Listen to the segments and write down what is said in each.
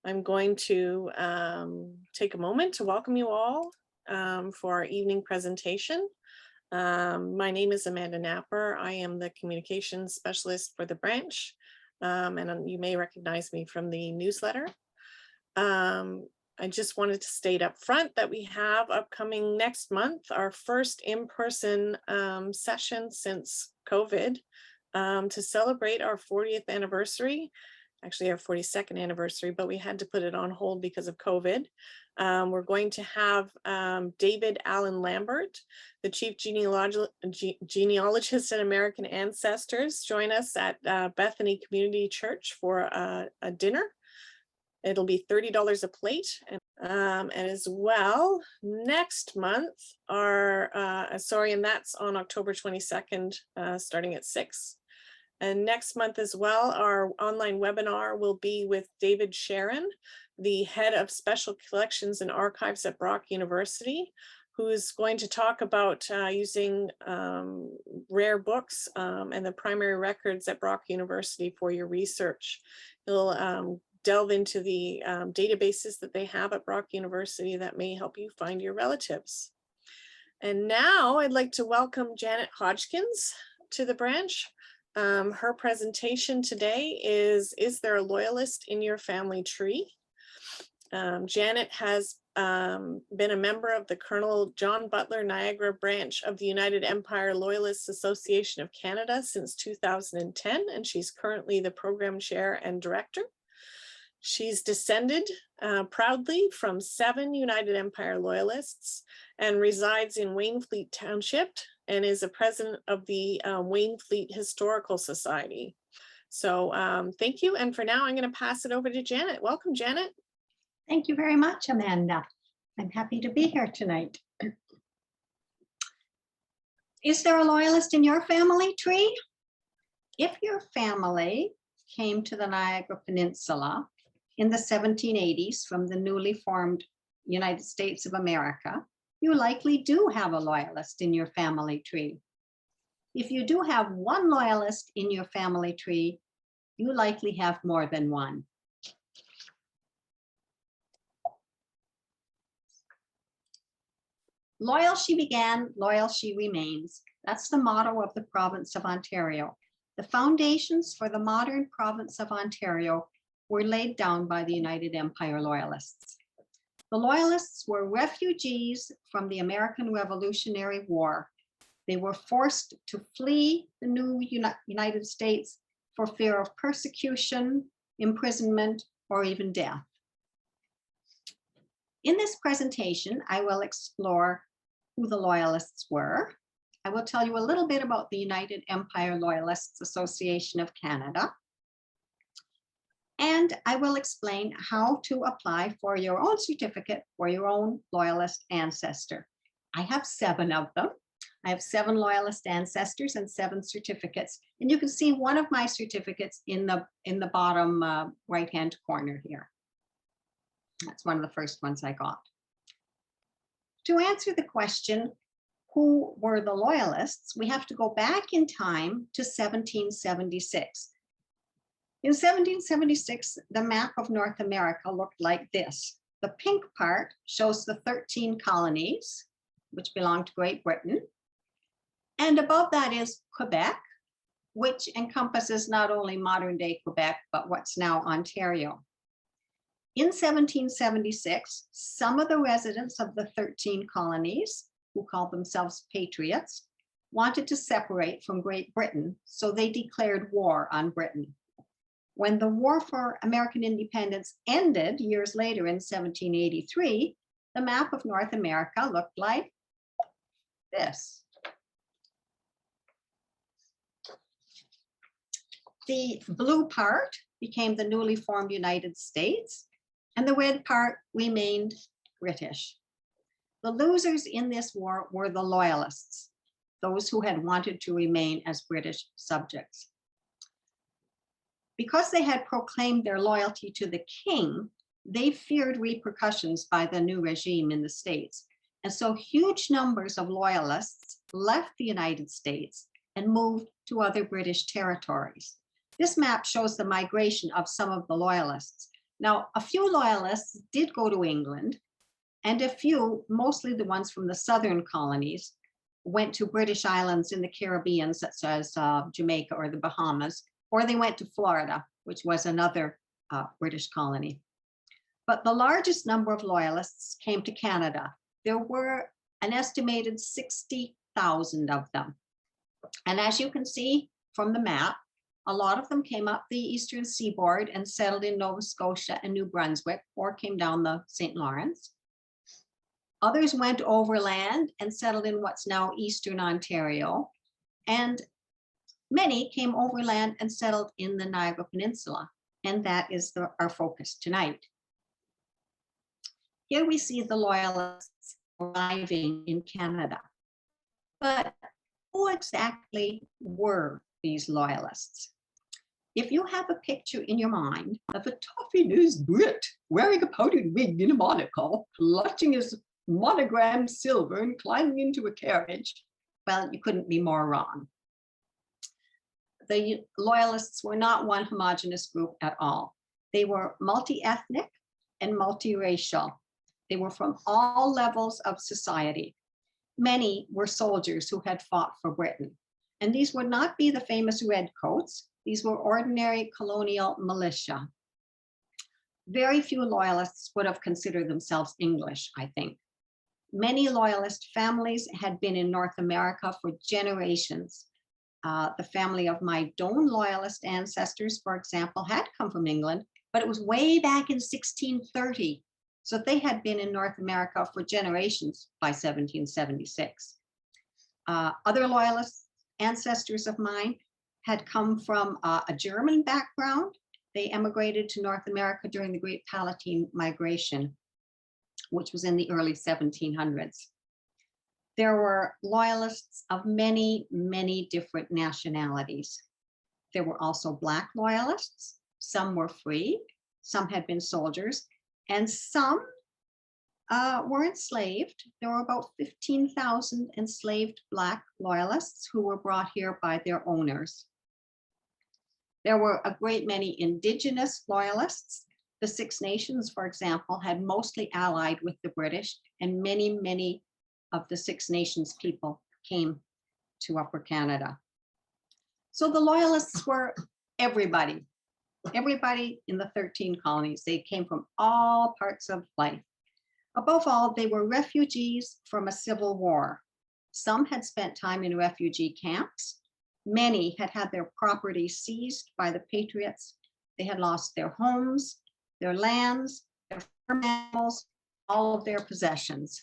I'm going to take a moment to welcome you all for our evening presentation. My name is Amanda Napper. I am the communications specialist for the branch, and you may recognize me from the newsletter. I just wanted to state up front that we have upcoming next month our first in-person session since COVID to celebrate our 40th anniversary. Actually our 42nd anniversary, but we had to put it on hold because of COVID. We're going to have David Allen Lambert, the chief genealogist at American Ancestors, join us at Bethany Community Church for a dinner. It'll be $30 a plate. And as well, next month, and that's on October 22nd, starting at 6. And next month as well, our online webinar will be with David Sharon, the head of special collections and archives at Brock University, who is going to talk about using rare books and the primary records at Brock University for your research. He'll delve into the databases that they have at Brock University that may help you find your relatives. And now I'd like to welcome Janet Hodgkins to the branch. Her presentation today is there a loyalist in your family tree? Janet has been a member of the Colonel John Butler Niagara branch of the United Empire Loyalists Association of Canada since 2010, and she's currently the program chair and director. She's descended proudly from 7 United Empire Loyalists and resides in Wainfleet Township and is a president of the Wainfleet Historical Society. So thank you. And for now, I'm going to pass it over to Janet. Welcome, Janet. Thank you very much, Amanda. I'm happy to be here tonight. Is there a loyalist in your family tree? If your family came to the Niagara Peninsula in the 1780s from the newly formed United States of America, you likely do have a loyalist in your family tree. If you do have one loyalist in your family tree, you likely have more than one. Loyal she began, loyal she remains. That's the motto of the province of Ontario. The foundations for the modern province of Ontario were laid down by the United Empire Loyalists. The Loyalists were refugees from the American Revolutionary War. They were forced to flee the new United States for fear of persecution, imprisonment, or even death. In this presentation, I will explore who the Loyalists were. I will tell you a little bit about the United Empire Loyalists Association of Canada. And I will explain how to apply for your own certificate for your own Loyalist ancestor. I have 7 of them. I have 7 Loyalist ancestors and 7 certificates. And you can see one of my certificates in the bottom right-hand corner here. That's one of the first ones I got. To answer the question, who were the Loyalists, we have to go back in time to 1776. In 1776, the map of North America looked like this. The pink part shows the 13 colonies, which belonged to Great Britain. And above that is Quebec, which encompasses not only modern day Quebec, but what's now Ontario. In 1776, some of the residents of the 13 colonies, who called themselves patriots, wanted to separate from Great Britain, so they declared war on Britain. When the war for American independence ended years later in 1783, the map of North America looked like this. The blue part became the newly formed United States, and the red part remained British. The losers in this war were the Loyalists, those who had wanted to remain as British subjects. Because they had proclaimed their loyalty to the king, they feared repercussions by the new regime in the States. And so huge numbers of Loyalists left the United States and moved to other British territories. This map shows the migration of some of the Loyalists. Now, a few loyalists did go to England, and a few, mostly the ones from the southern colonies, went to British islands in the Caribbean, such as Jamaica or the Bahamas, or they went to Florida, which was another British colony. But the largest number of loyalists came to Canada. There were an estimated 60,000 of them. And as you can see from the map, a lot of them came up the eastern seaboard and settled in Nova Scotia and New Brunswick, or came down the St. Lawrence. Others went overland and settled in what's now eastern Ontario. And many came overland and settled in the Niagara Peninsula. And that is our focus tonight. Here we see the Loyalists arriving in Canada. But who exactly were these Loyalists? If you have a picture in your mind of a toffee-nosed Brit wearing a powdered wig and a monocle, clutching his monogrammed silver and climbing into a carriage, well, you couldn't be more wrong. The Loyalists were not one homogeneous group at all. They were multi-ethnic and multiracial. They were from all levels of society. Many were soldiers who had fought for Britain. And these would not be the famous redcoats. These were ordinary colonial militia. Very few Loyalists would have considered themselves English, I think. Many Loyalist families had been in North America for generations. The family of my own Loyalist ancestors, for example, had come from England, but it was way back in 1630. So they had been in North America for generations by 1776. Other Loyalist ancestors of mine had come from a German background. They emigrated to North America during the Great Palatine Migration, which was in the early 1700s. There were Loyalists of many, many different nationalities. There were also Black Loyalists. Some were free, some had been soldiers, and some were enslaved. There were about 15,000 enslaved Black Loyalists who were brought here by their owners. There were a great many Indigenous Loyalists. The Six Nations, for example, had mostly allied with the British, and many, many of the Six Nations people came to Upper Canada. So the Loyalists were everybody in the 13 colonies. They came from all parts of life. Above all, they were refugees from a civil war. Some had spent time in refugee camps. Many had had their property seized by the Patriots. They had lost their homes, their lands, their farm animals, all of their possessions.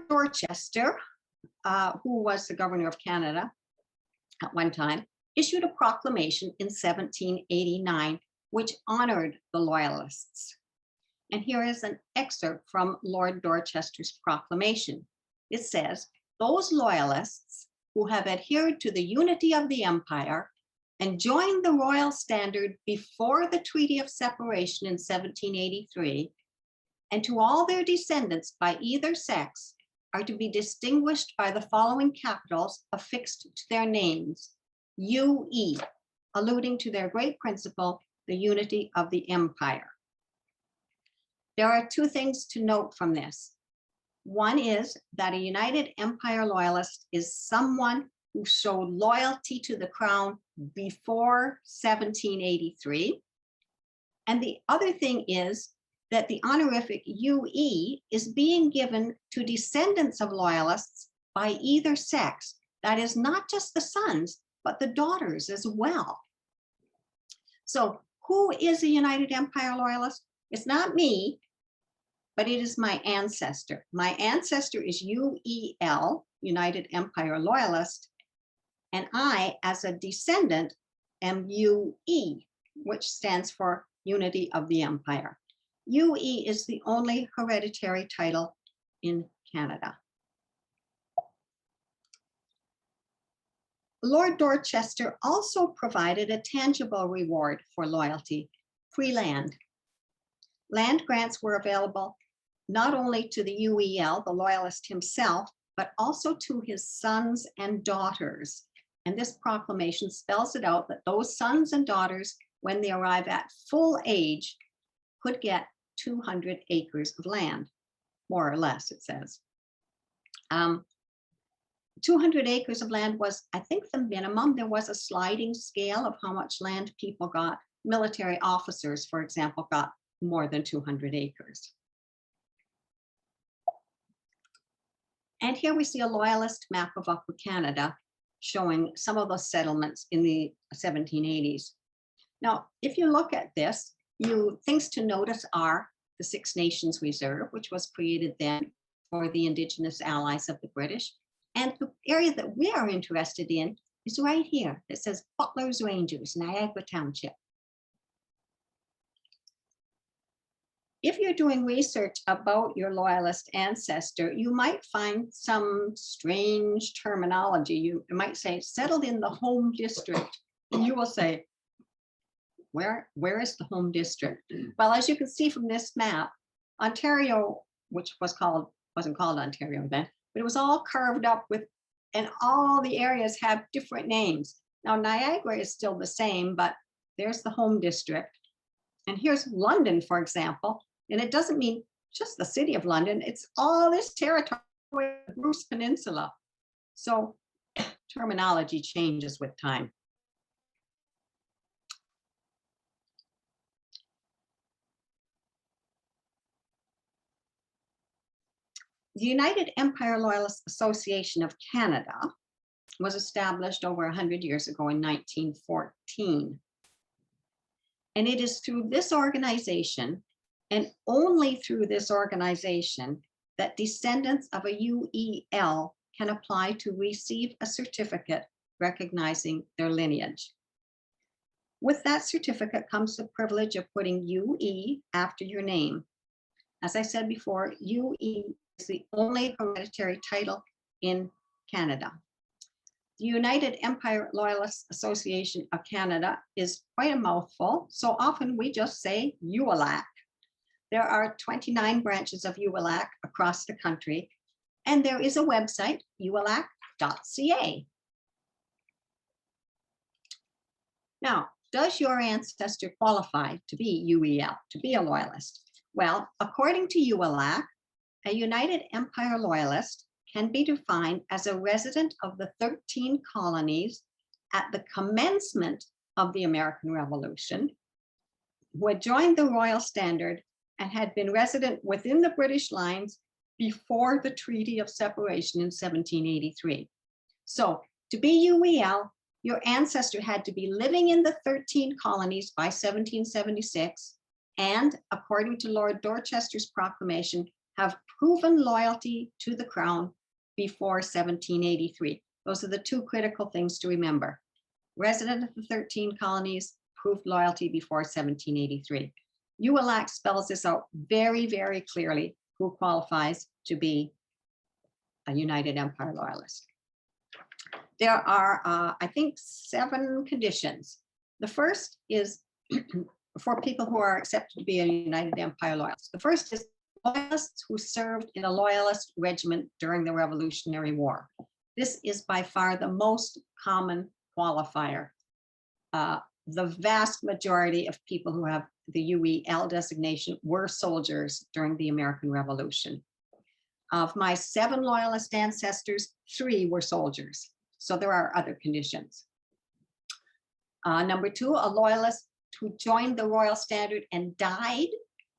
Dorchester, who was the governor of Canada at one time, issued a proclamation in 1789, which honored the Loyalists. And here is an excerpt from Lord Dorchester's proclamation. It says, "Those Loyalists who have adhered to the unity of the empire and joined the royal standard before the Treaty of Separation in 1783, and to all their descendants by either sex, are to be distinguished by the following capitals affixed to their names: UE, alluding to their great principle, the unity of the empire." There are two things to note from this. One is that a United Empire Loyalist is someone who showed loyalty to the crown before 1783. And the other thing is that the honorific UE is being given to descendants of Loyalists by either sex. That is not just the sons, but the daughters as well. So who is a United Empire Loyalist? It's not me, but it is my ancestor. My ancestor is UEL, United Empire Loyalist, and I, as a descendant, am UE, which stands for Unity of the Empire. UE is the only hereditary title in Canada. Lord Dorchester also provided a tangible reward for loyalty: free land. Land grants were available not only to the UEL, the Loyalist himself, but also to his sons and daughters. And this proclamation spells it out that those sons and daughters, when they arrive at full age, could get 200 acres of land, more or less, it says. 200 acres of land was, I think, the minimum. There was a sliding scale of how much land people got. Military officers, for example, got more than 200 acres. And here we see a Loyalist map of Upper Canada showing some of those settlements in the 1780s. Now, if you look at this, things to notice are the Six Nations Reserve, which was created then for the Indigenous allies of the British. And the area that we are interested in is right here. It says Butler's Rangers, Niagara Township. If you're doing research about your Loyalist ancestor, you might find some strange terminology. You might say settled in the home district, and you will say, where is the home district? Well, as you can see from this map, Ontario, which wasn't called Ontario then, but it was all carved up with, and all the areas have different names. Now Niagara is still the same, but there's the home district. And here's London, for example. And it doesn't mean just the city of London, it's all this territory, the Bruce Peninsula. So terminology changes with time. The United Empire Loyalists Association of Canada was established over 100 years ago in 1914. And it is through this organization, and only through this organization, that descendants of a UEL can apply to receive a certificate recognizing their lineage. With that certificate comes the privilege of putting UE after your name. As I said before, UE is the only hereditary title in Canada. The United Empire Loyalists Association of Canada is quite a mouthful, so often we just say UELAC. There are 29 branches of UELAC across the country, and there is a website, uelac.ca. Now, does your ancestor qualify to be UEL, to be a Loyalist? Well, according to UELAC, a United Empire Loyalist can be defined as a resident of the 13 colonies at the commencement of the American Revolution, who had joined the Royal Standard and had been resident within the British lines before the Treaty of Separation in 1783. So to be UEL, your ancestor had to be living in the 13 colonies by 1776, and according to Lord Dorchester's proclamation, have proven loyalty to the Crown before 1783. Those are the two critical things to remember. Resident of the 13 colonies, proved loyalty before 1783. UELAC spells this out very, very clearly, who qualifies to be a United Empire Loyalist. There are, I think, 7 conditions. The first is for people who are accepted to be a United Empire Loyalist. The first is Loyalists who served in a Loyalist regiment during the Revolutionary War. This is by far the most common qualifier. The vast majority of people who have the UEL designation were soldiers during the American Revolution. Of my 7 Loyalist ancestors, 3 were soldiers. So there are other conditions. Number 2, a Loyalist who joined the Royal Standard and died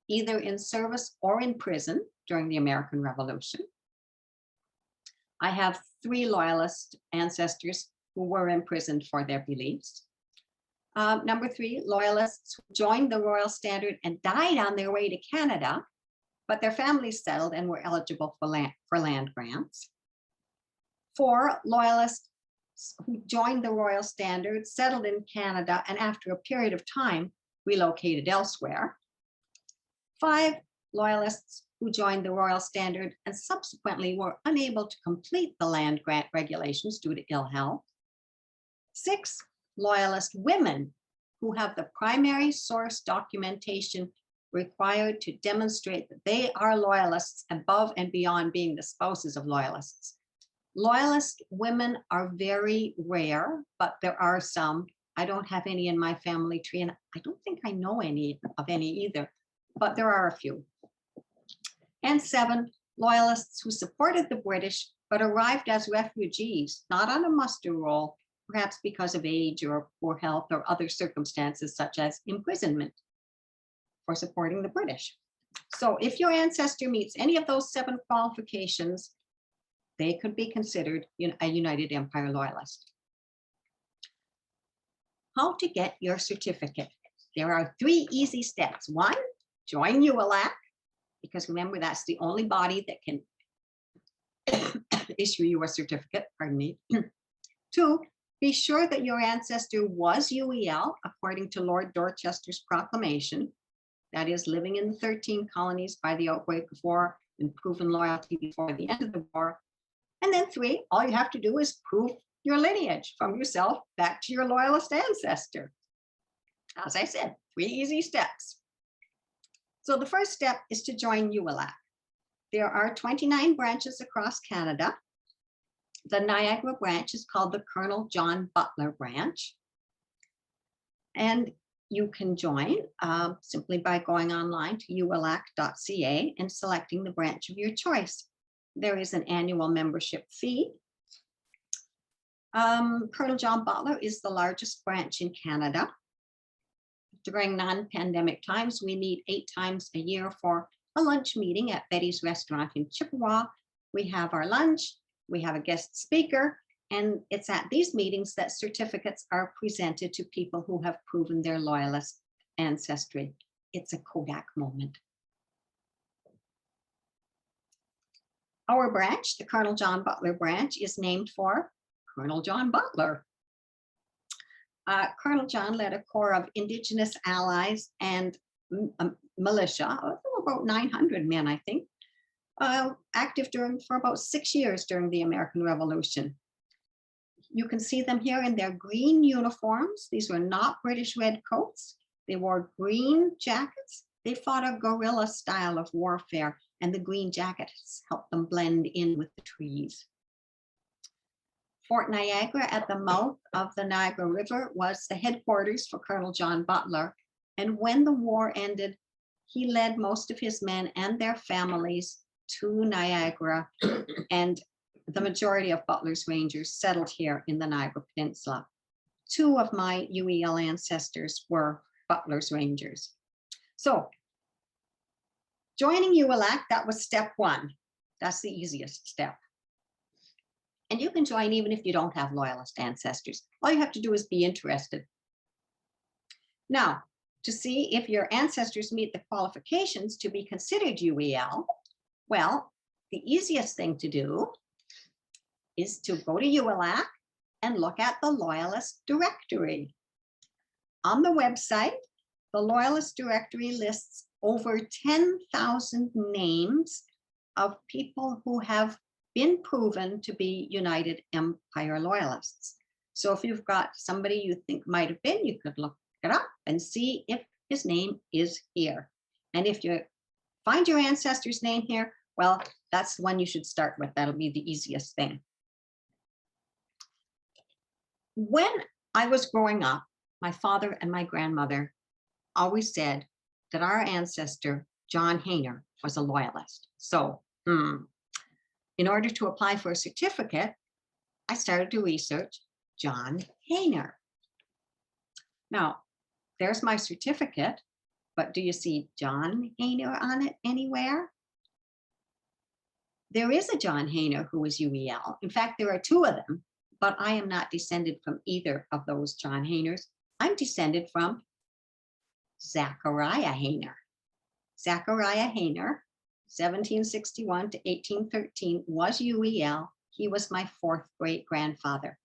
either in service or in prison during the American Revolution. I have 3 Loyalist ancestors who were imprisoned for their beliefs. Number 3, Loyalists who joined the Royal Standard and died on their way to Canada, but their families settled and were eligible for land grants. 4, Loyalists who joined the Royal Standard, settled in Canada, and after a period of time, relocated elsewhere. 5, Loyalists who joined the Royal Standard and subsequently were unable to complete the land grant regulations due to ill health. 6, Loyalist women who have the primary source documentation required to demonstrate that they are Loyalists above and beyond being the spouses of Loyalists. Loyalist women are very rare, but there are some. I don't have any in my family tree, and I don't think I know any either, but there are a few. And 7, Loyalists who supported the British but arrived as refugees, not on a muster roll, perhaps because of age or poor health or other circumstances such as imprisonment for supporting the British. So if your ancestor meets any of those 7 qualifications, they could be considered a United Empire Loyalist. How to get your certificate? There are 3 easy steps. 1, join UEL, because remember, that's the only body that can issue you a certificate, pardon me. 2, be sure that your ancestor was UEL according to Lord Dorchester's proclamation, that is, living in the 13 colonies by the outbreak of war and proven loyalty before the end of the war. And then 3, all you have to do is prove your lineage from yourself back to your Loyalist ancestor. As I said, 3 easy steps. So the first step is to join UEL. There are 29 branches across Canada. The Niagara branch is called the Colonel John Butler branch. And you can join simply by going online to uelac.ca and selecting the branch of your choice. There is an annual membership fee. Colonel John Butler is the largest branch in Canada. During non-pandemic times, we meet 8 times a year for a lunch meeting at Betty's Restaurant in Chippewa. We have our lunch, we have a guest speaker, and it's at these meetings that certificates are presented to people who have proven their Loyalist ancestry. It's a Kodak moment. Our branch, the Colonel John Butler branch, is named for Colonel John Butler. Colonel John led a corps of Indigenous allies and militia, about 900 men, I think, active for about 6 years during the American Revolution. You can see them here in their green uniforms. These were not British red coats. They wore green jackets. They fought a guerrilla style of warfare, and the green jackets helped them blend in with the trees. Fort Niagara at the mouth of the Niagara River was the headquarters for Colonel John Butler. And when the war ended, he led most of his men and their families to Niagara, and the majority of Butler's Rangers settled here in the Niagara Peninsula. 2 of my UEL ancestors were Butler's Rangers. So joining UEL, that was step 1. That's the easiest step. And you can join even if you don't have Loyalist ancestors. All you have to do is be interested. Now, to see if your ancestors meet the qualifications to be considered UEL, well, the easiest thing to do is to go to UEL and look at the Loyalist directory. On the website, the Loyalist directory lists over 10,000 names of people who have been proven to be United Empire Loyalists. So if you've got somebody you think might have been, you could look it up and see if his name is here. And if you find your ancestor's name here, well, that's the one you should start with. That'll be the easiest thing. When I was growing up, my father and my grandmother always said that our ancestor, John Hayner, was a Loyalist. So, in order to apply for a certificate, I started to research John Hayner. Now, there's my certificate, but do you see John Hayner on it anywhere? There is a John Hayner who is UEL. In fact, there are 2 of them, but I am not descended from either of those John Hayners. I'm descended from Zachariah Hayner. Zachariah Hayner, 1761 to 1813, was UEL. He was my 4th great-grandfather.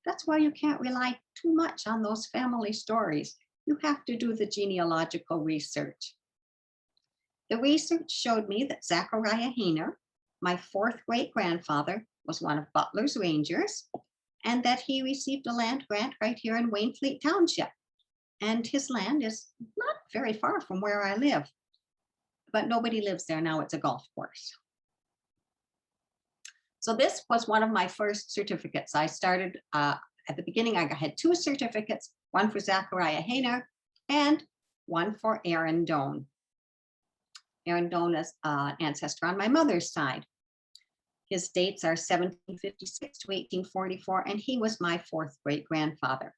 That's why you can't rely too much on those family stories. You have to do the genealogical research. The research showed me that Zachariah Hayner, my 4th great-grandfather, was one of Butler's Rangers, and that he received a land grant right here in Wainfleet Township. And his land is not very far from where I live, but nobody lives there now. It's a golf course. So this was one of my first certificates. I started at the beginning, I had 2 certificates, one for Zachariah Hayner and one for Aaron Doan. Aaron Doan is an ancestor on my mother's side. His dates are 1756 to 1844, and he was my 4th great grandfather.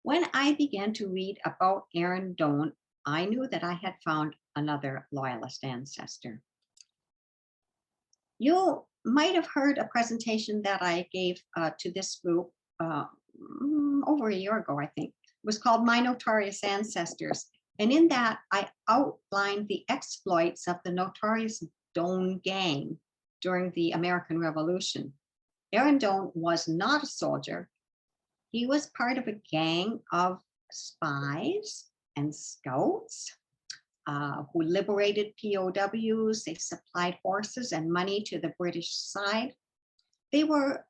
When I began to read about Aaron Doan, I knew that I had found another Loyalist ancestor. You might have heard a presentation that I gave to this group over a year ago, I think. It was called My Notorious Ancestors. And in that, I outlined the exploits of the notorious Doan gang during the American Revolution. Aaron Doan was not a soldier. He was part of a gang of spies and scouts who liberated POWs. They supplied horses and money to the British side. They were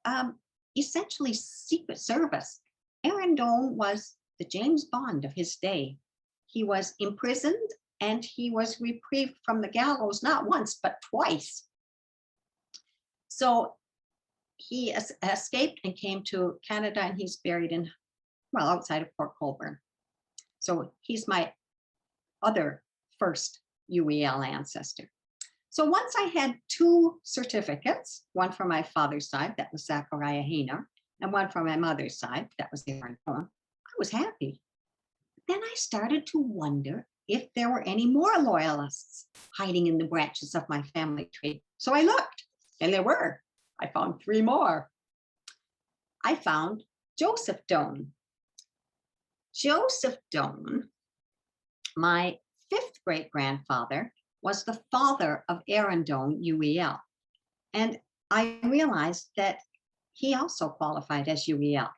essentially secret service. Aaron Doan was the James Bond of his day. He was imprisoned and he was reprieved from the gallows not once, but twice. So he escaped and came to Canada, and he's buried in, well, outside of Port Colborne. So he's my other first UEL ancestor. So once I had 2 certificates, one from my father's side, that was Zachariah Hayner, and one from my mother's side, that was Aaron Doan, I was happy. Then I started to wonder if there were any more Loyalists hiding in the branches of my family tree. So I looked, and there were. I found 3 more. I found Joseph Doan. Joseph Doan, my 5th great grandfather, was the father of Aaron Doan, UEL. And I realized that he also qualified as UEL.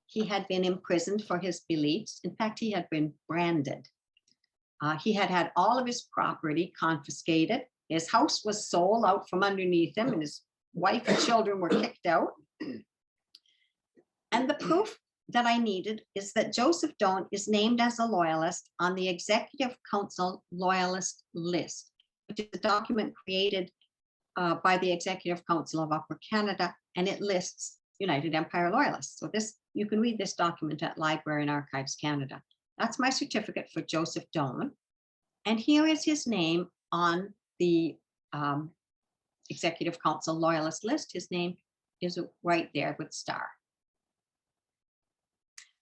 He had been imprisoned for his beliefs. In fact, he had been branded. He had had all of his property confiscated. His house was sold out from underneath him, and his wife and children were kicked out. And the proof that I needed is that Joseph Doan is named as a Loyalist on the Executive Council Loyalist list, which is a document created by the Executive Council of Upper Canada, and it lists United Empire Loyalists. So this, you can read this document at Library and Archives Canada. That's my certificate for Joseph Doan. And here is his name on the Executive Council Loyalist list. His name is right there with star.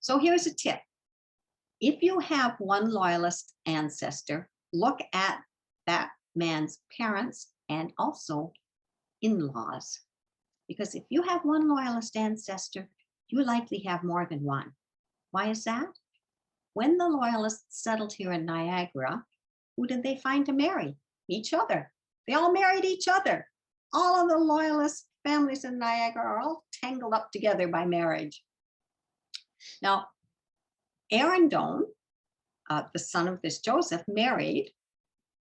So here's a tip. If you have one Loyalist ancestor, look at that man's parents and also in-laws. Because if you have one Loyalist ancestor, you likely have more than one. Why is that? When the Loyalists settled here in Niagara, who did they find to marry? Each other. They all married each other. All of the Loyalist families in Niagara are all tangled up together by marriage. Now, Aaron Doan, the son of this Joseph, married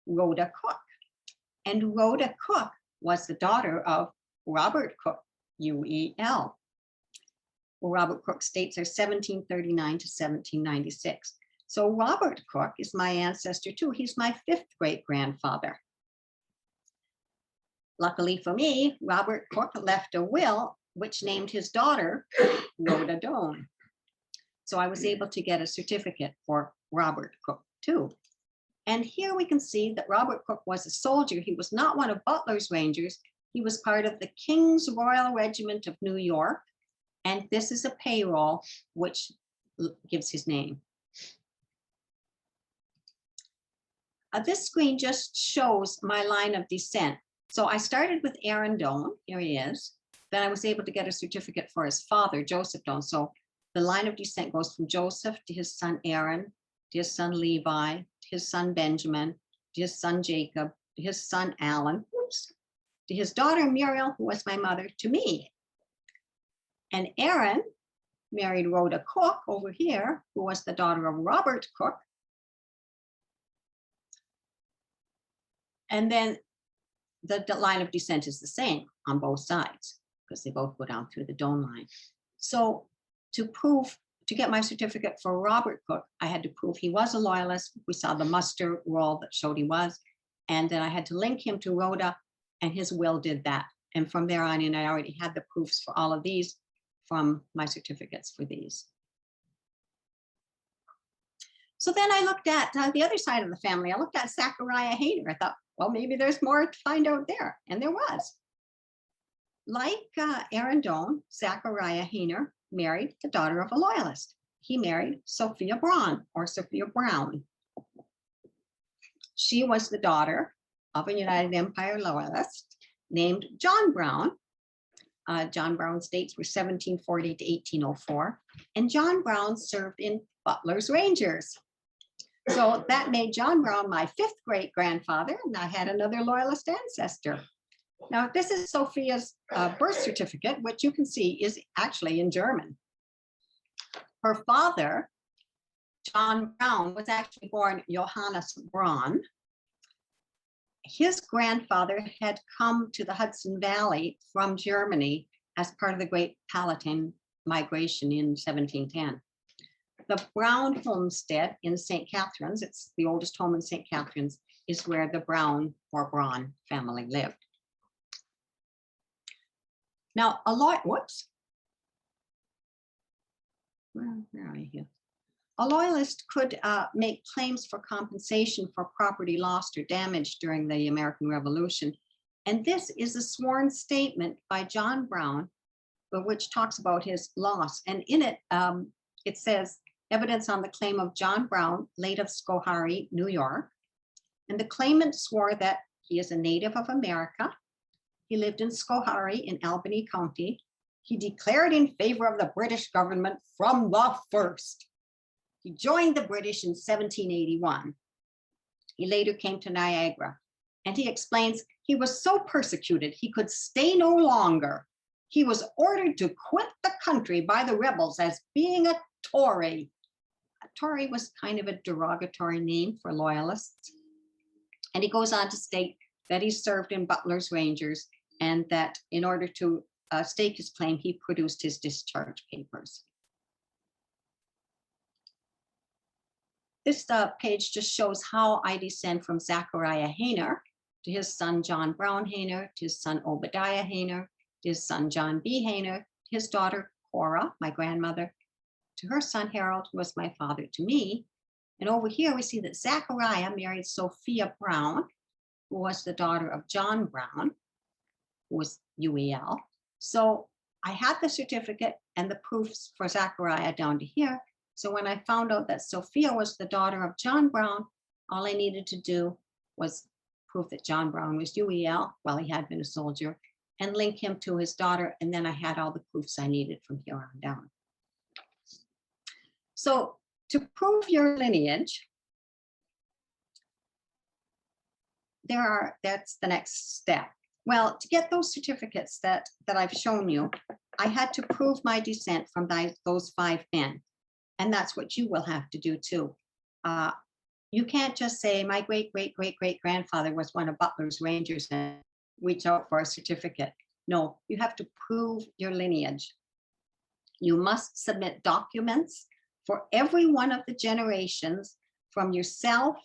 Rhoda Cook. And Rhoda Cook was the daughter of Robert Cook, UEL. Robert Cook's dates are 1739 to 1796. So Robert Cook is my ancestor too. He's my 5th great grandfather. Luckily for me, Robert Cook left a will which named his daughter Rhoda Doan. So I was able to get a certificate for Robert Cook too. And here we can see that Robert Cook was a soldier. He was not one of Butler's Rangers. He was part of the King's Royal Regiment of New York. And this is a payroll which gives his name. This screen just shows my line of descent. So I started with Aaron Doan, here he is. Then I was able to get a certificate for his father, Joseph Doan. So the line of descent goes from Joseph to his son Aaron, to his son Levi, to his son Benjamin, to his son Jacob, to his son Alan, to his daughter Muriel, who was my mother, to me. And Aaron married Rhoda Cook over here, who was the daughter of Robert Cook. And then the line of descent is the same on both sides because they both go down through the Doan line. So to get my certificate for Robert Cook, I had to prove he was a Loyalist. We saw the muster roll that showed he was. And then I had to link him to Rhoda, and his will did that. And from there on in, I already had the proofs for all of these from my certificates for these. So then I looked at the other side of the family. I looked at Zachariah Hayner. I thought, well, maybe there's more to find out there. And there was. Like Aaron Doan, Zachariah Hayner married the daughter of a loyalist. He married Sophia Braun or Sophia Brown. She was the daughter of a United Empire Loyalist named John Brown. John Brown's dates were 1740 to 1804. And John Brown served in Butler's Rangers. So that made John Brown my fifth great grandfather, and I had another Loyalist ancestor. Now, this is Sophia's birth certificate, which you can see is actually in German. Her father, John Brown, was actually born Johannes Braun. His grandfather had come to the Hudson Valley from Germany as part of the Great Palatine Migration in 1710. The Brown homestead in St. Catharines, it's the oldest home in St. Catharines, is where the Brown or Braun family lived. Now, where are you here? A loyalist could make claims for compensation for property lost or damaged during the American Revolution. And this is a sworn statement by John Brown, which talks about his loss. And in it, it says, evidence on the claim of John Brown, late of Schoharie, New York. And the claimant swore that he is a native of America. He lived in Schoharie in Albany County. He declared in favor of the British government from the first. He joined the British in 1781. He later came to Niagara, and he explains he was so persecuted he could stay no longer. He was ordered to quit the country by the rebels as being a Tory. A Tory was kind of a derogatory name for loyalists. And he goes on to state that he served in Butler's Rangers and that in order to stake his claim, he produced his discharge papers. This page just shows how I descend from Zachariah Hayner to his son John Brown Hayner, to his son Obadiah Hayner, to his son John B. Hayner, his daughter Cora, my grandmother, to her son Harold, who was my father to me. And over here we see that Zachariah married Sophia Brown, who was the daughter of John Brown, who was UEL. So I had the certificate and the proofs for Zachariah down to here. So when I found out that Sophia was the daughter of John Brown, all I needed to do was prove that John Brown was UEL, well, he had been a soldier, and link him to his daughter. And then I had all the proofs I needed from here on down. So to prove your lineage, that's the next step. Well, to get those certificates that I've shown you, I had to prove my descent from those 5 men. And that's what you will have to do too. You can't just say my great-great-great-great-grandfather was one of Butler's Rangers and reach out for a certificate. No, you have to prove your lineage. You must submit documents for every one of the generations from yourself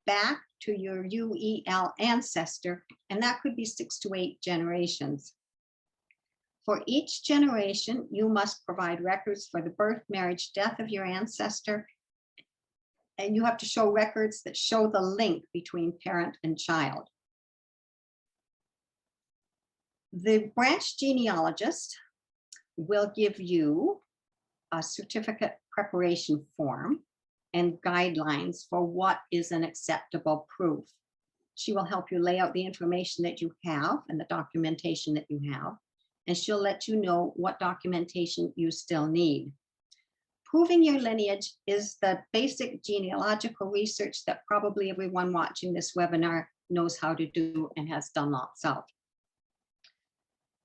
back to your UEL ancestor, and that could be 6 to 8 generations. For each generation, you must provide records for the birth, marriage, death of your ancestor, and you have to show records that show the link between parent and child. The branch genealogist will give you a certificate preparation form and guidelines for what is an acceptable proof. She will help you lay out the information that you have and the documentation that you have, and she'll let you know what documentation you still need. Proving your lineage is the basic genealogical research that probably everyone watching this webinar knows how to do and has done lots of.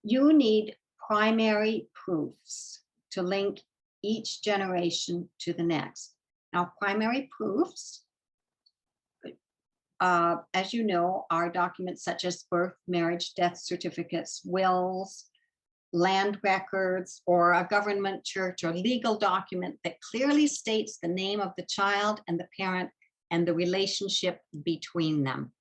You need primary proofs to link each generation to the next. Now, primary proofs, as you know, are documents such as birth, marriage, death certificates, wills, land records, or a government, church, or legal document that clearly states the name of the child and the parent and the relationship between them.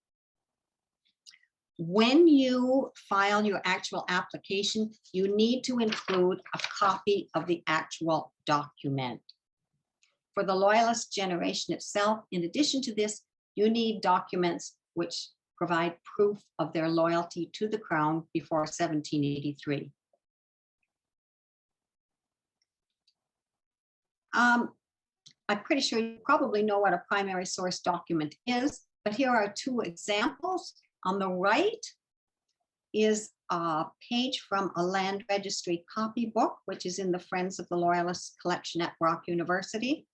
when you file your actual application, you need to include a copy of the actual document. For the Loyalist generation itself, in addition to this, you need documents which provide proof of their loyalty to the crown before 1783. I'm pretty sure you probably know what a primary source document is, but here are two examples. On the right is a page from a land registry copybook, which is in the Friends of the Loyalists collection at Brock University.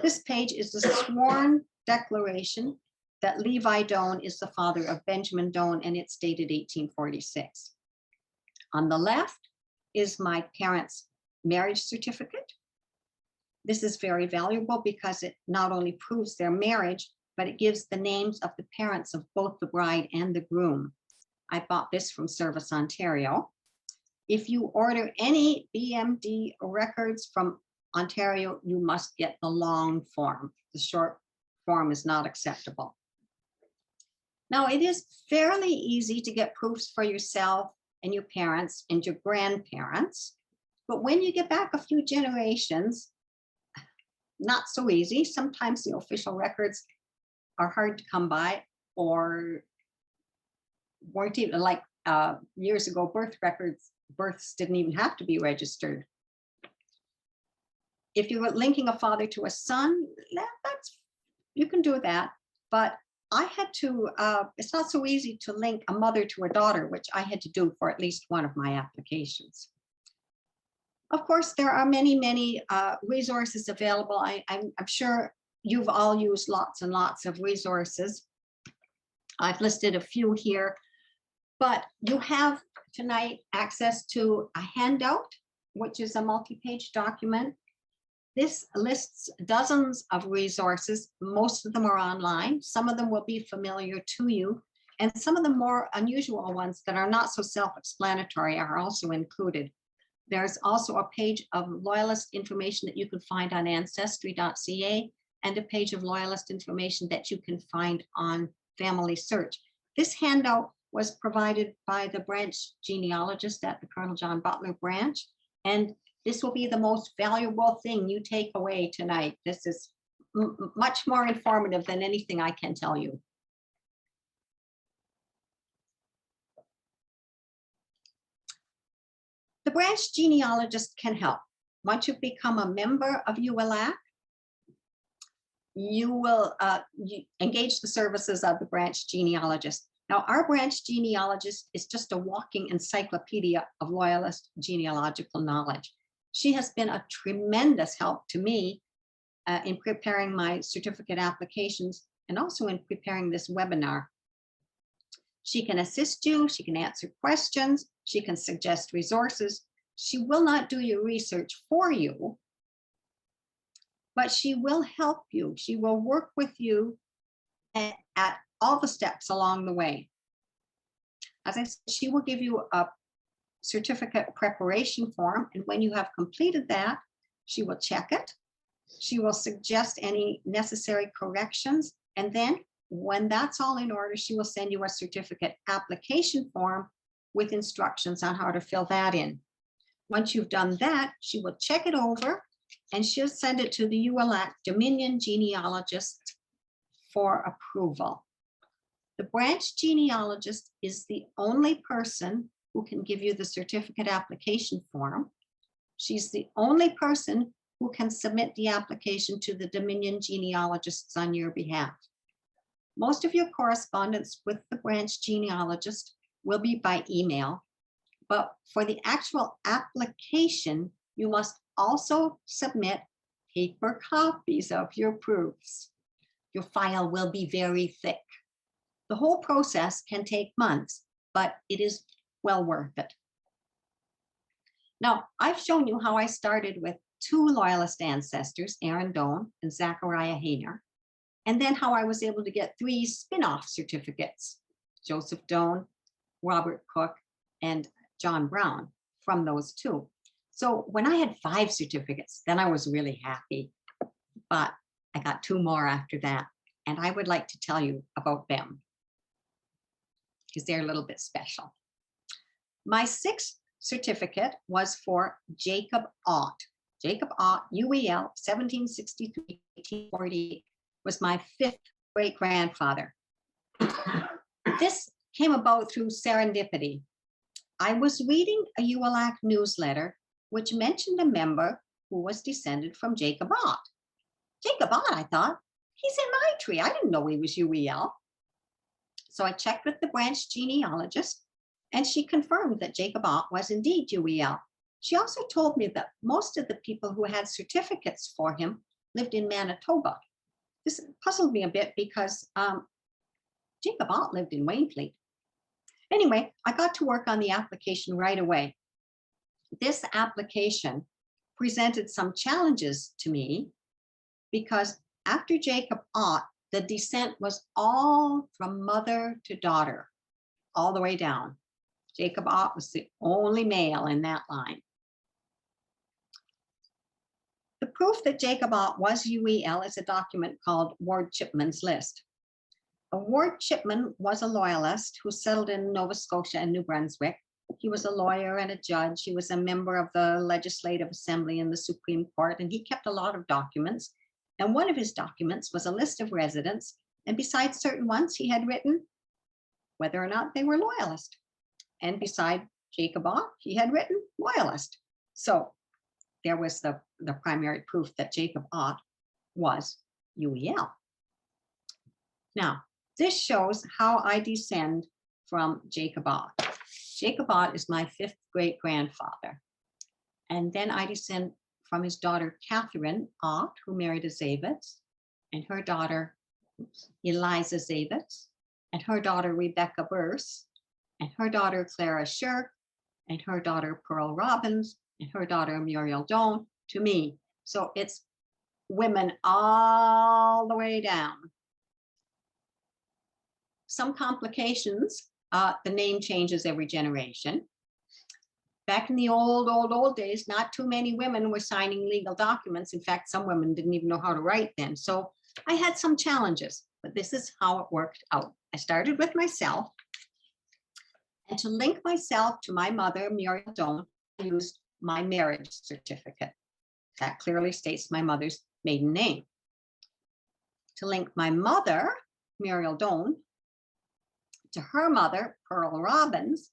This page is a sworn declaration that Levi Doan is the father of Benjamin Doan, and it's dated 1846. On the left is my parents' marriage certificate. This is very valuable because it not only proves their marriage, but it gives the names of the parents of both the bride and the groom. I bought this from Service Ontario. If you order any BMD records from Ontario, you must get the long form. The short form is not acceptable. Now, it is fairly easy to get proofs for yourself and your parents and your grandparents, but when you get back a few generations, not so easy. Sometimes the official records are hard to come by, or weren't even like years ago, births didn't even have to be registered. If you were linking a father to a son, you can do that. But I had to, it's not so easy to link a mother to a daughter, which I had to do for at least one of my applications. Of course, there are many resources available. I'm sure you've all used lots and lots of resources. I've listed a few here, but you have tonight access to a handout, which is a multi-page document. This lists dozens of resources. Most of them are online. Some of them will be familiar to you, and some of the more unusual ones that are not so self-explanatory are also included. There's also a page of Loyalist information that you can find on ancestry.ca, and a page of Loyalist information that you can find on Family Search. This handout was provided by the branch genealogist at the Colonel John Butler branch, and this will be the most valuable thing you take away tonight. This is much more informative than anything I can tell you. The branch genealogist can help. Once you've become a member of UEL, you will engage the services of the branch genealogist. Now, our branch genealogist is just a walking encyclopedia of Loyalist genealogical knowledge. She has been a tremendous help to me in preparing my certificate applications and also in preparing this webinar. She can assist you, she can answer questions, she can suggest resources. She will not do your research for you, but she will help you. She will work with you at all the steps along the way. As I said, she will give you a certificate preparation form, and when you have completed that, she will check it. She will suggest any necessary corrections, and then when that's all in order, she will send you a certificate application form with instructions on how to fill that in. Once you've done that, she will check it over and she'll send it to the UEL Dominion genealogist for approval. The branch genealogist is the only person who can give you the certificate application form. She's the only person who can submit the application to the Dominion genealogists on your behalf. Most of your correspondence with the branch genealogist will be by email, but for the actual application, you must also submit paper copies of your proofs. Your file will be very thick. The whole process can take months, but it is well worth it. Now, I've shown you how I started with 2 Loyalist ancestors, Aaron Doan and Zachariah Hayner, and then how I was able to get 3 spin-off certificates, Joseph Doan, Robert Cook, and John Brown, from those 2. So when I had 5 certificates, then I was really happy, but I got 2 more after that, and I would like to tell you about them. because they're a little bit special. My sixth certificate was for Jacob Ott. Jacob Ott, UEL, 1763-1848, was my fifth great-grandfather. This came about through serendipity. I was reading a UEL newsletter which mentioned a member who was descended from Jacob Ott. Jacob Ott, I thought, he's in my tree. I didn't know he was UEL. So I checked with the branch genealogist, and she confirmed that Jacob Ott was indeed UEL. She also told me that most of the people who had certificates for him lived in Manitoba. This puzzled me a bit because Jacob Ott lived in Wainfleet. Anyway, I got to work on the application right away. This application presented some challenges to me because after Jacob Ott, the descent was all from mother to daughter, all the way down. Jacob Ott was the only male in that line. The proof that Jacob Ott was UEL is a document called Ward Chipman's List. Ward Chipman was a loyalist who settled in Nova Scotia and New Brunswick. He was a lawyer and a judge. He was a member of the Legislative Assembly and the Supreme Court, and he kept a lot of documents. And one of his documents was a list of residents. And besides certain ones, he had written whether or not they were loyalist. And beside Jacob Ott, he had written loyalist. So there was the primary proof that Jacob Ott was UEL. Now, this shows how I descend from Jacob Ott. Jacob Ott is my fifth great-grandfather. And then I descend from his daughter, Catherine Ott, who married a Zavitz, and her daughter, Eliza Zavitz, and her daughter, Rebecca Burse, and her daughter, Clara Shirk, and her daughter, Pearl Robbins, and her daughter, Muriel Doan, to me. So it's women all the way down. Some complications, the name changes every generation. Back in the old days, not too many women were signing legal documents. In fact, some women didn't even know how to write then. So I had some challenges, but this is how it worked out. I started with myself. And to link myself to my mother, Muriel Doan, I used my marriage certificate. That clearly states my mother's maiden name. To link my mother, Muriel Doan, to her mother, Pearl Robbins,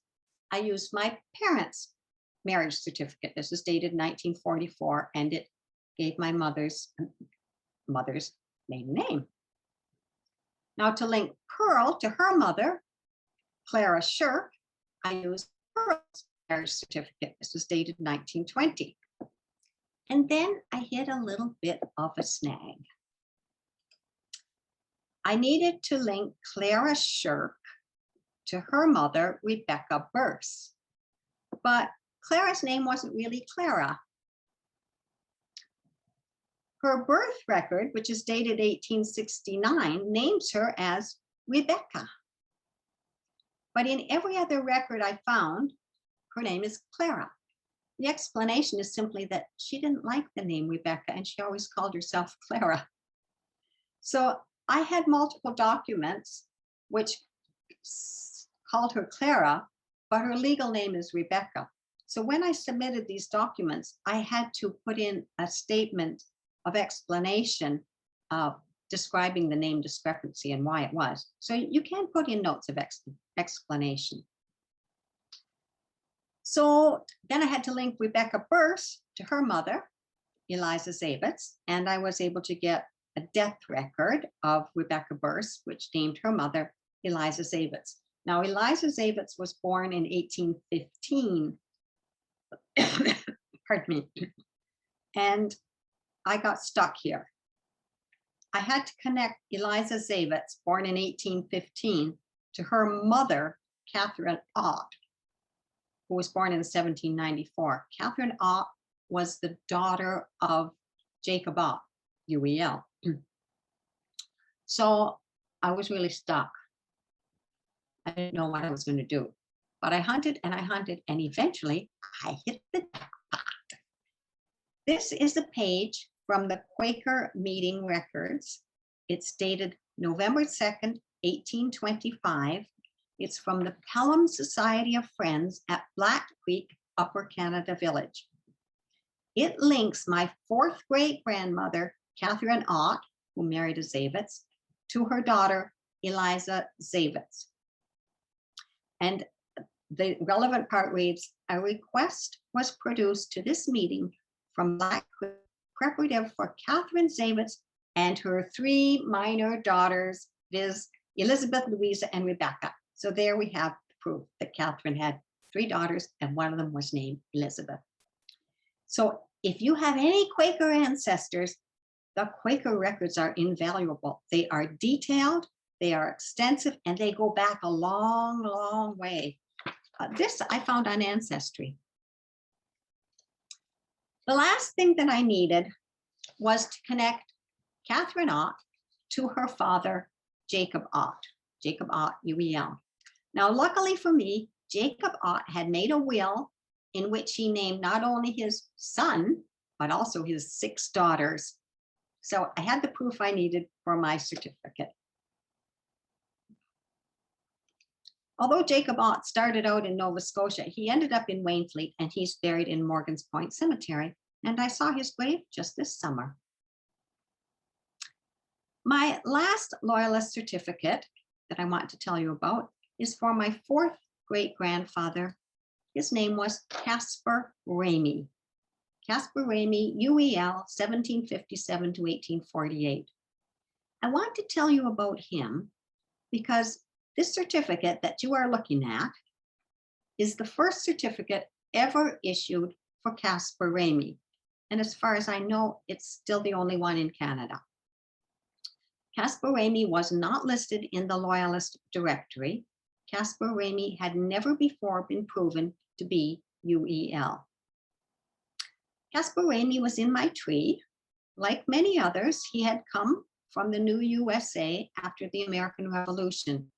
I used my parents' marriage certificate. This is dated 1944, and it gave my mother's maiden name. Now to link Pearl to her mother, Clara Shirk, I used Pearl's marriage certificate. This was dated 1920. And then I hit a little bit of a snag. I needed to link Clara Shirk to her mother, Rebecca Burse. But Clara's name wasn't really Clara. Her birth record, which is dated 1869, names her as Rebecca. But in every other record I found, her name is Clara. The explanation is simply that she didn't like the name Rebecca and she always called herself Clara. So I had multiple documents which called her Clara, but her legal name is Rebecca. So when I submitted these documents, I had to put in a statement of explanation describing the name discrepancy and why it was. So you can put in notes of explanation. So then I had to link Rebecca Burse to her mother, Eliza Zavitz, and I was able to get a death record of Rebecca Burse, which named her mother Eliza Zavitz. Now, Eliza Zavitz was born in 1815. Pardon me. And I got stuck here. I had to connect Eliza Zavitz, born in 1815, to her mother, Catherine Ott, who was born in 1794. Catherine Ott was the daughter of Jacob Ott, UEL. So I was really stuck. I didn't know what I was going to do, but I hunted and I hunted, and eventually I hit the jackpot. This is a page from the Quaker meeting records. It's dated November 2nd, 1825, It's from the Pelham Society of Friends at Black Creek, Upper Canada Village. It links my fourth great-grandmother, Catherine Ott, who married a Zavitz, to her daughter, Eliza Zavitz. And the relevant part reads, a request was produced to this meeting from Black Creek preparative for Catherine Zavitz and her three minor daughters, viz. Elizabeth, Louisa, and Rebecca. So there we have proof that Catherine had three daughters and one of them was named Elizabeth. So if you have any Quaker ancestors, the Quaker records are invaluable. They are detailed, they are extensive, and they go back a long, long way. This I found on Ancestry. The last thing that I needed was to connect Catherine Ott to her father, Jacob Ott, UEL. Now, luckily for me, Jacob Ott had made a will in which he named not only his son, but also his 6 daughters. So I had the proof I needed for my certificate. Although Jacob Ott started out in Nova Scotia, he ended up in Wainfleet and he's buried in Morgan's Point Cemetery. And I saw his grave just this summer. My last Loyalist certificate that I want to tell you about is for my fourth great-grandfather. His name was Caspar Ramey. Caspar Ramey, UEL, 1757 to 1848. I want to tell you about him because this certificate that you are looking at is the first certificate ever issued for Caspar Ramey. And as far as I know, it's still the only one in Canada. Caspar Ramey was not listed in the Loyalist directory. Caspar Ramey had never before been proven to be UEL. Caspar Ramey was in my tree. Like many others, he had come from the new USA after the American Revolution.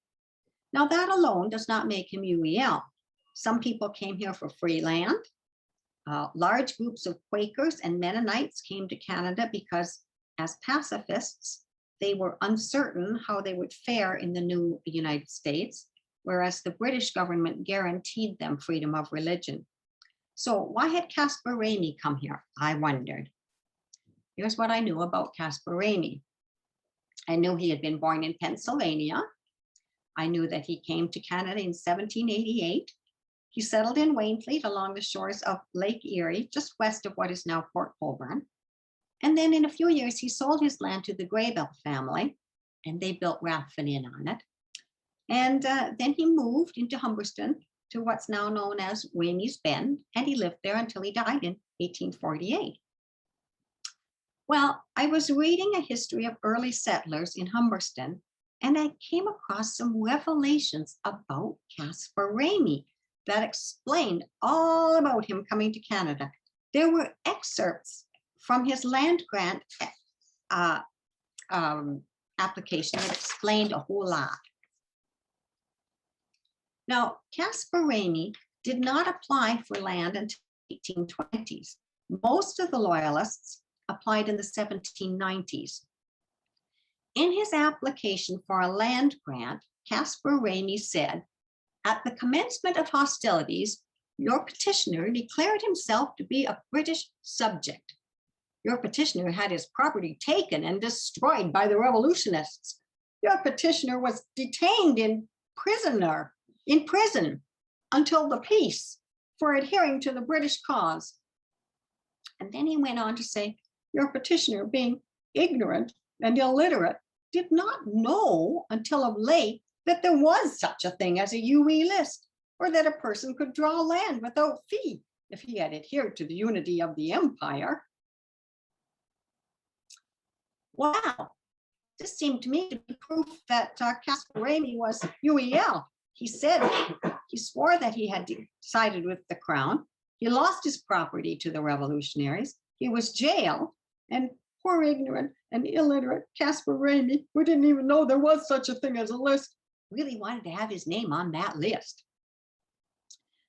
Now that alone does not make him UEL. Some people came here for free land. Large groups of Quakers and Mennonites came to Canada because as pacifists, they were uncertain how they would fare in the new United States, whereas the British government guaranteed them freedom of religion. So why had Caspar Ramey come here? I wondered. Here's what I knew about Caspar Ramey. I knew he had been born in Pennsylvania. I knew that he came to Canada in 1788. He settled in Wainfleet along the shores of Lake Erie, just west of what is now Port Colborne. And then in a few years, he sold his land to the Graybill family, and they built Rathfin Inn on it. And then he moved into Humberston to what's now known as Ramey's Bend, and he lived there until he died in 1848. Well, I was reading a history of early settlers in Humberston, and I came across some revelations about Caspar Ramey that explained all about him coming to Canada. There were excerpts from his land grant application that explained a whole lot. Now, Caspar Ramey did not apply for land until the 1820s. Most of the Loyalists applied in the 1790s. In his application for a land grant, Caspar Ramey said, "At the commencement of hostilities, your petitioner declared himself to be a British subject. Your petitioner had his property taken and destroyed by the revolutionists. Your petitioner was detained in prison until the peace for adhering to the British cause." And then he went on to say, your petitioner, being ignorant and illiterate, did not know until of late that there was such a thing as a UE list, or that a person could draw land without fee if he had adhered to the unity of the empire. Wow, this seemed to me to be proof that Caspar Ramey was UEL. He swore that he had sided with the crown. He lost his property to the revolutionaries. He was jailed, and poor ignorant and illiterate Caspar Ramey, who didn't even know there was such a thing as a list, really wanted to have his name on that list.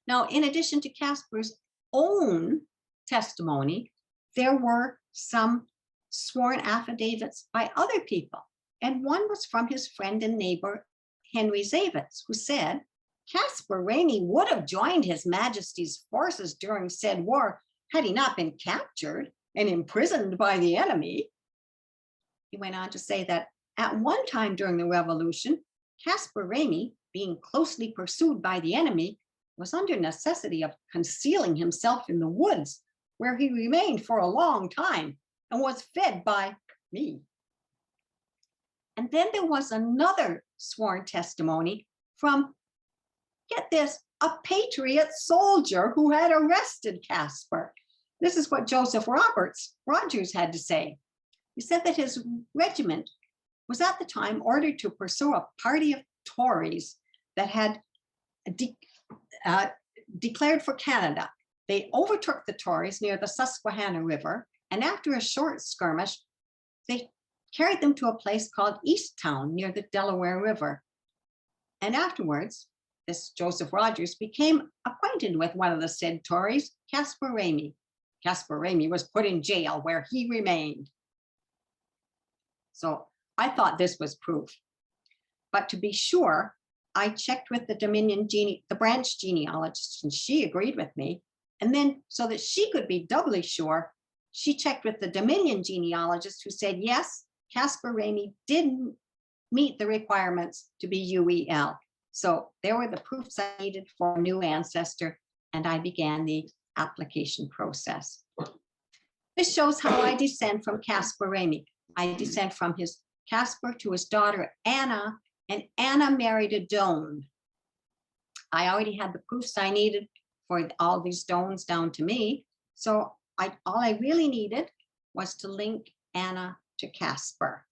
Now, in addition to Caspar's own testimony, there were some sworn affidavits by other people, and one was from his friend and neighbor, Henry Zavitz, who said, Caspar Ramey would have joined His Majesty's forces during said war had he not been captured and imprisoned by the enemy. He went on to say that at one time during the Revolution, Caspar Ramey, being closely pursued by the enemy, was under necessity of concealing himself in the woods, where he remained for a long time and was fed by me. And then there was another sworn testimony from, get this, a patriot soldier who had arrested Caspar. This is what Joseph Rogers had to say. He said that his regiment was at the time ordered to pursue a party of Tories that had declared for Canada. They overtook the Tories near the Susquehanna River, and after a short skirmish, they carried them to a place called Easttown near the Delaware River. And afterwards, this Joseph Rogers became acquainted with one of the said Tories, Caspar Ramey. Caspar Ramey was put in jail where he remained. So I thought this was proof. But to be sure, I checked with the branch genealogist, and she agreed with me. And then so that she could be doubly sure, she checked with the Dominion genealogist, who said, yes, Caspar Ramey didn't meet the requirements to be UEL. So there were the proofs I needed for a new ancestor, and I began the application process. This shows how I descend from Caspar Ramey. I descend from his Caspar to his daughter Anna, and Anna married a Doan. I already had the proofs I needed for all these Doans down to me. So all I really needed was to link Anna to Caspar.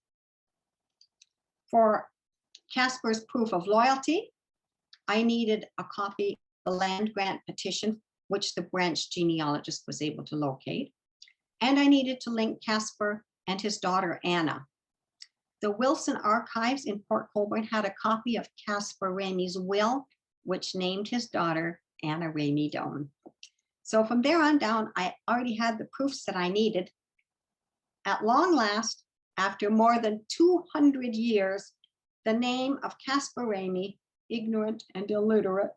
For Caspar's proof of loyalty, I needed a copy of the land grant petition, which the branch genealogist was able to locate. And I needed to link Caspar and his daughter Anna. The Wilson Archives in Port Colborne had a copy of Caspar Ramey's will, which named his daughter Anna Ramey Doan. So from there on down, I already had the proofs that I needed. At long last, after more than 200 years, the name of Caspar Ramey, ignorant and illiterate,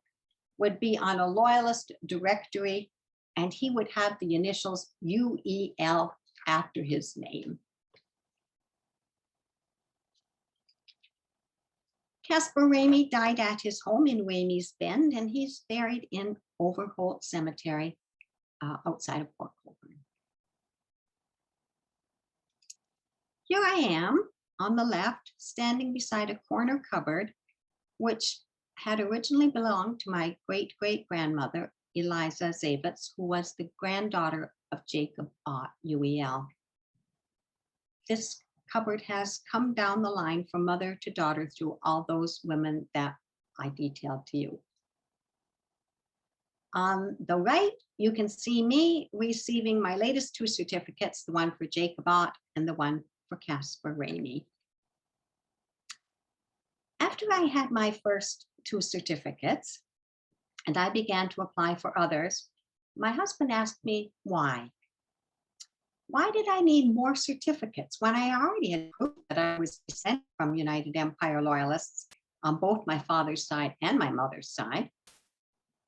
would be on a Loyalist directory, and he would have the initials UEL after his name. Caspar Ramey died at his home in Ramey's Bend, and he's buried in Overholt Cemetery outside of Port Colborne. Here I am on the left, standing beside a corner cupboard, which had originally belonged to my great-great-grandmother, Eliza Zavitz, who was the granddaughter of Jacob Ott, UEL. This cupboard has come down the line from mother to daughter through all those women that I detailed to you. On the right, you can see me receiving my latest two certificates, the one for Jacob Ott and the one for Caspar Ramey. After I had my first two certificates and I began to apply for others, my husband asked me why. Why did I need more certificates when I already had proof that I was descended from United Empire Loyalists on both my father's side and my mother's side?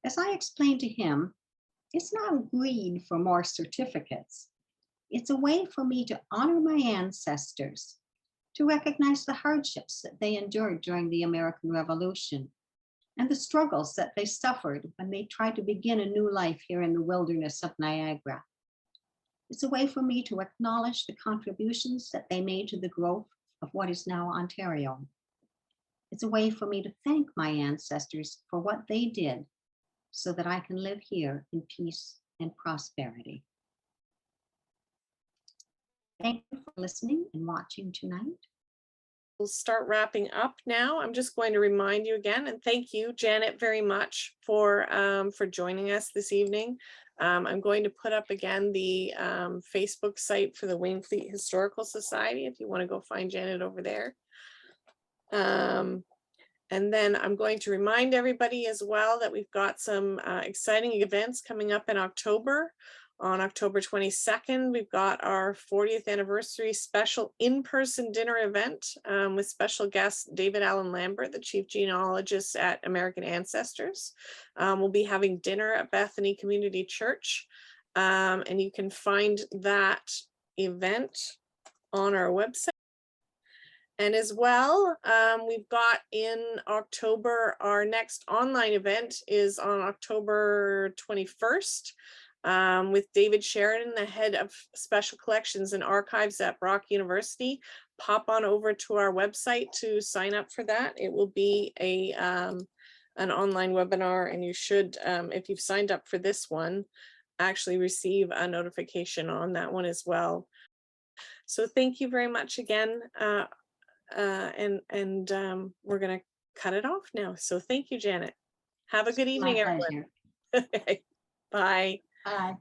As I explained to him, it's not greed for more certificates. It's a way for me to honor my ancestors, to recognize the hardships that they endured during the American Revolution and the struggles that they suffered when they tried to begin a new life here in the wilderness of Niagara. It's a way for me to acknowledge the contributions that they made to the growth of what is now Ontario. It's a way for me to thank my ancestors for what they did so that I can live here in peace and prosperity. Thank you for listening and watching tonight. We'll start wrapping up now. I'm just going to remind you again, and thank you, Janet, very much for joining us this evening. I'm going to put up again the Facebook site for the Wainfleet Historical Society if you want to go find Janet over there. And then I'm going to remind everybody as well that we've got some exciting events coming up in October. On October 22nd, we've got our 40th anniversary special in-person dinner event with special guest David Allen Lambert, the chief genealogist at American Ancestors. We'll be having dinner at Bethany Community Church, and you can find that event on our website. And as well, we've got in October, our next online event is on October 21st. With David Sheridan, the head of special collections and archives at Brock University. Pop on over to our website to sign up for that. It will be an online webinar, and you should, if you've signed up for this one, actually receive a notification on that one as well. So thank you very much again. We're going to cut it off now. So thank you, Janet. Have a good evening, My everyone. pleasure. Okay. Bye. Bye.